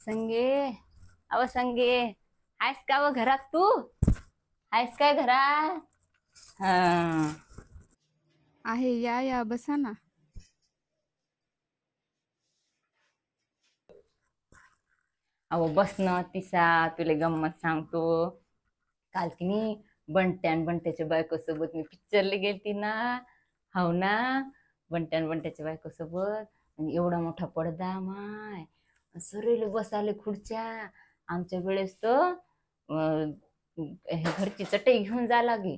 संगे, अव संगे, आहेस का व घरात तू? आहेस काय घरात? हा. आहे. या या बसा ना. अहो बस ना तिसा, तुले गंमत सांगतो. काल की नाही बंट्यान बंट्याच्या बायको सोबत मी पिक्चरला गेलती ना. हाव ना. बंट्यान बंट्याच्या बायको सोबत. आणि एवढा मोठा पडदा माय, सरेल बसाले खुर्च्या. आमच्या वेळेस तर हे घरची चटई घेऊन जा लागे.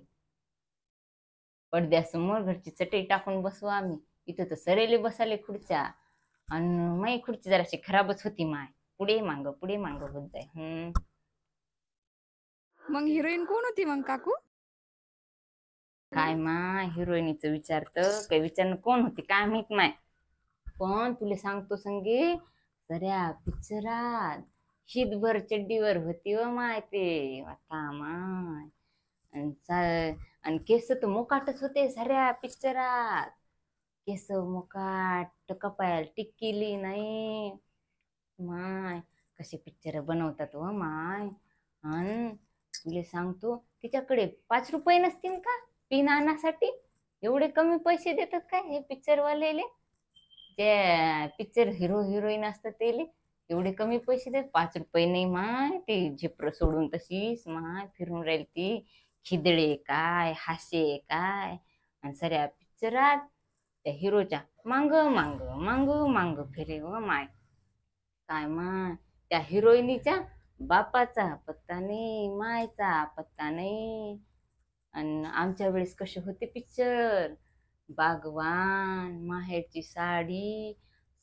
पडद्यासमोर घरची चटई टाकून बसू आम्ही. इथं तर सरेले बसाले खुर्च्या. आणि माई खुर्ची जराशी खराबच होती माय. पुढे मांग होत जाय. मग हिरोईन कोण होती मग काकू? काय माय हिरोईनीचं विचारतं काय, विचारणं कोण होती काय माहित माय. पण तुला सांगतो संगे, सऱ्या पिक्चरात शीतभर चड्डीवर होती व माय ते आता माय. आणि केस तर मोकाटच होते साऱ्या पिक्चरात. केस मोकाट, कपायाला टिक्कीली नाही माय. कसे पिक्चर बनवतात व माय. आणि तुले सांगतो, तिच्याकडे 5 रुपये नसतील का पिन आणण्यासाठी? एवढे कमी पैसे देतात काय हे पिक्चर वालेले? ते पिक्चर हिरो हिरोईन असतात त्याले एवढे कमी पैसे देत. 5 रुपये नाही माय. ते झिपर सोडून तशीच माय फिरून राहील ती. खिदळे काय, हास्ये काय. आणि सऱ्या पिक्चरात त्या हिरोच्या मांग मांग मांग मांग फिरे व माय. काय माय त्या हिरोईनीच्या बापाचा पत्ता नाही, मायचा पत्ता नाही. आणि आमच्या वेळेस कसे होते पिक्चर, बागवान, माहेरची साडी,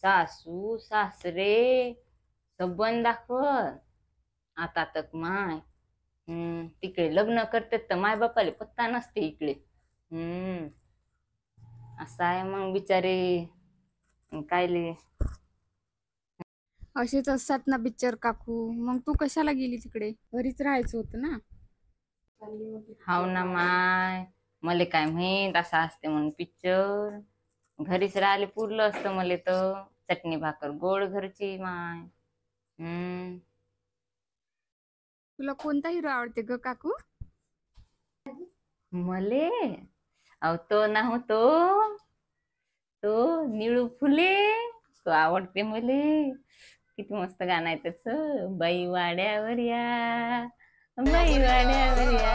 सासू सासरे सबन दाखवत. आता तक माय तिकडे लग्न करतात तर माय बापाले पत्ता नसते इकडे. असं आहे मग बिचारे कायले. असेच असतात ना पिक्चर काकू. मग तू कशाला गेली तिकडे? घरीच राहायचं होतं ना. हाव ना माय, मले काय माहित असं असते म्हणून पिक्चर. घरीच राहिले पुरलं असतं मले तर. चटणी भाकर गोड घरची माय. तुला कोणता हिरो आवडते ग काकू? मले अहो तो ना हो तो निळू फुले, तो आवडते मले. किती मस्त गाणं आहे त्याच. बाई वाड्यावर या, बाई वाड्यावर या.